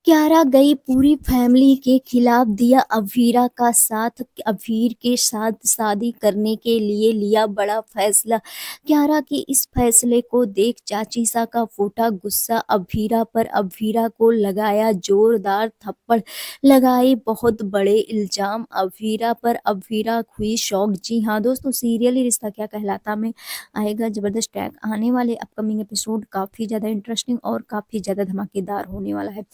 कियारा गई पूरी फैमिली के खिलाफ, दिया अवीरा का साथ, अवीर के साथ शादी करने के लिए लिया बड़ा फैसला। कियारा के इस फैसले को देख चाची सा का फूटा गुस्सा अवीरा पर, अवीरा को लगाया जोरदार थप्पड़, लगाए बहुत बड़े इल्जाम अवीरा पर, अवीरा हुई शौक। जी हाँ दोस्तों, सीरियल ही रिश्ता क्या कहलाता में आएगा जबरदस्त ट्रैक। आने वाले अपकमिंग एपिसोड काफ़ी ज़्यादा इंटरेस्टिंग और काफ़ी ज़्यादा धमाकेदार होने वाला है।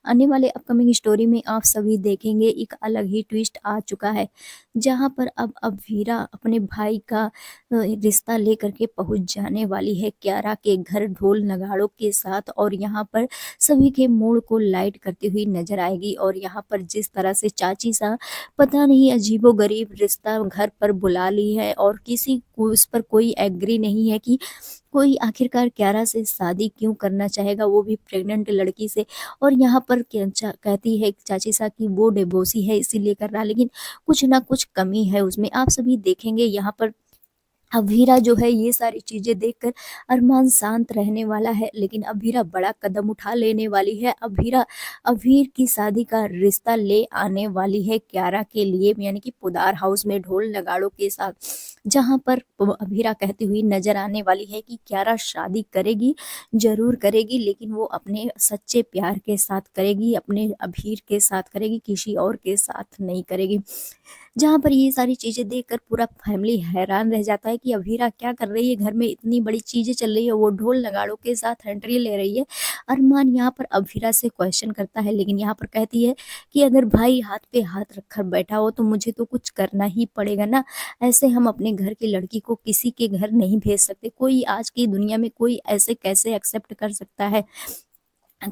आने वाले अपकमिंग स्टोरी में आप सभी देखेंगे एक अलग ही ट्विस्ट आ चुका है, जहां पर अब वीरा अपने भाई का रिश्ता लेकर के पहुंच जाने वाली है कियारा के घर ढोल नगाड़ों के साथ, और यहां पर सभी के मूड को लाइट करती हुई नजर आएगी। और यहां पर जिस तरह से चाची सा पता नहीं अजीबोगरीब रिश्ता घर पर बुला ली है, और किसी को उस पर कोई एग्री नहीं है कि कोई आखिरकार कियारा से शादी क्यों करना चाहेगा, वो भी प्रेग्नेंट लड़की से। और यहाँ पर कहती है चाची सा कि वो डिवोर्सी है इसीलिए कर रहा है, लेकिन कुछ ना कुछ कमी है उसमें। आप सभी देखेंगे यहाँ पर अभीरा जो है ये सारी चीजें देखकर अरमान शांत रहने वाला है, लेकिन अभीरा बड़ा कदम उठा लेने वाली है। अभीरा अभीर की शादी का रिश्ता ले आने वाली है कियारा के लिए, यानी कि पुदार हाउस में ढोल नगाड़ों के साथ, जहां पर अभीरा कहती हुई नजर आने वाली है कि कियारा शादी करेगी, जरूर करेगी, लेकिन वो अपने सच्चे प्यार के साथ करेगी, अपने अभीर के साथ करेगी, किसी और के साथ नहीं करेगी। जहाँ पर ये सारी चीज़ें देखकर पूरा फैमिली हैरान रह जाता है कि अभीरा क्या कर रही है, घर में इतनी बड़ी चीज़ें चल रही है, वो ढोल नगाड़ों के साथ एंट्री ले रही है। अरमान यहाँ पर अभीरा से क्वेश्चन करता है, लेकिन यहाँ पर कहती है कि अगर भाई हाथ पे हाथ रखकर बैठा हो तो मुझे तो कुछ करना ही पड़ेगा ना। ऐसे हम अपने घर की लड़की को किसी के घर नहीं भेज सकते। कोई आज की दुनिया में कोई ऐसे कैसे एक्सेप्ट कर सकता है।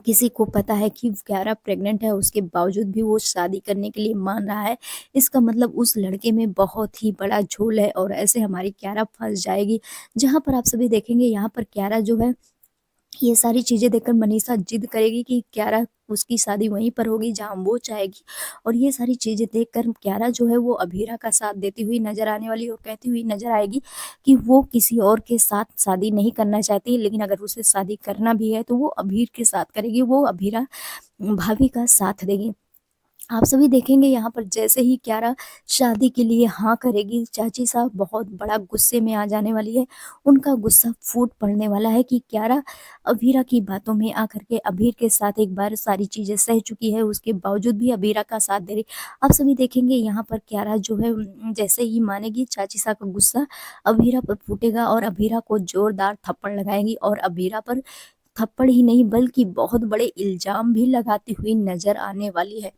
किसी को पता है कि कियारा प्रेग्नेंट है, उसके बावजूद भी वो शादी करने के लिए मान रहा है, इसका मतलब उस लड़के में बहुत ही बड़ा झोल है, और ऐसे हमारी कियारा फंस जाएगी। जहां पर आप सभी देखेंगे यहाँ पर कियारा जो है ये सारी चीज़ें देखकर मनीषा जिद करेगी कि कियारा उसकी शादी वहीं पर होगी जहाँ वो चाहेगी, और ये सारी चीज़ें देखकर कियारा जो है वो अभीरा का साथ देती हुई नजर आने वाली और कहती हुई नजर आएगी कि वो किसी और के साथ शादी नहीं करना चाहती, लेकिन अगर उसे शादी करना भी है तो वो अभीर के साथ करेगी, वो अभीरा भाभी का साथ देगी। आप सभी देखेंगे यहाँ पर जैसे ही कियारा शादी के लिए हाँ करेगी, चाची साहब बहुत बड़ा गुस्से में आ जाने वाली है। उनका गुस्सा फूट पड़ने वाला है कि कियारा अभीरा की बातों में आकर के अभीर के साथ एक बार सारी चीजें सह चुकी है, उसके बावजूद भी अभीरा का साथ दे रही। आप सभी देखेंगे यहाँ पर कियारा जो है जैसे ही मानेगी, चाची साहब का गुस्सा अभीरा पर फूटेगा और अभीरा को जोरदार थप्पड़ लगाएगी, और अभीरा पर थप्पड़ ही नहीं बल्कि बहुत बड़े इल्जाम भी लगाती हुई नजर आने वाली है।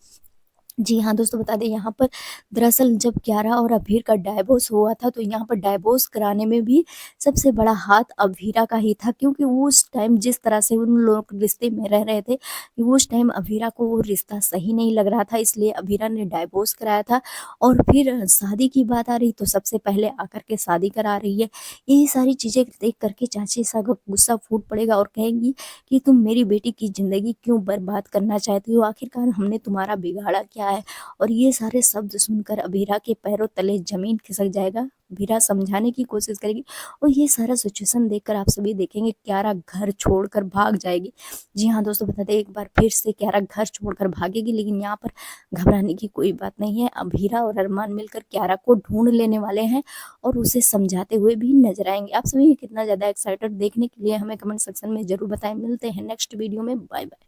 जी हाँ दोस्तों, बता दें यहाँ पर दरअसल जब कियारा और अभीर का डाइवोर्स हुआ था, तो यहाँ पर डाइवोर्स कराने में भी सबसे बड़ा हाथ अभीरा का ही था, क्योंकि वो उस टाइम जिस तरह से उन लोग रिश्ते में रह रहे थे, वो उस टाइम अभीरा को वो रिश्ता सही नहीं लग रहा था, इसलिए अभीरा ने डाइवोर्स कराया था। और फिर शादी की बात आ रही तो सबसे पहले आकर के शादी करा रही है। यही सारी चीज़ें देख करके चाची सा का गुस्सा फूट पड़ेगा और कहेंगी कि तुम मेरी बेटी की ज़िंदगी क्यों बर्बाद करना चाहती हो, आखिरकार हमने तुम्हारा बिगाड़ा क्या है। और ये सारे शब्द सुनकर अभीरा के पैरों तले ज़मीन खिसक जाएगा। अभीरा समझाने की कोशिश करेगी, और ये सारा सिचुएशन देखकर आप सभी देखेंगे कियारा घर छोड़कर भाग जाएगी। जी हाँ दोस्तों, बता दें एक बार फिर से कियारा घर छोड़कर भागेगी, लेकिन यहाँ पर घबराने की कोई बात नहीं है। अभीरा और अरमान मिलकर कियारा को ढूंढ लेने वाले हैं और उसे समझाते हुए भी नजर आएंगे। आप सभी कितना ज़्यादा एक्साइटेड देखने के लिए हमें कमेंट सेक्शन में ज़रूर बताएं। मिलते हैं नेक्स्ट वीडियो में। Bye bye.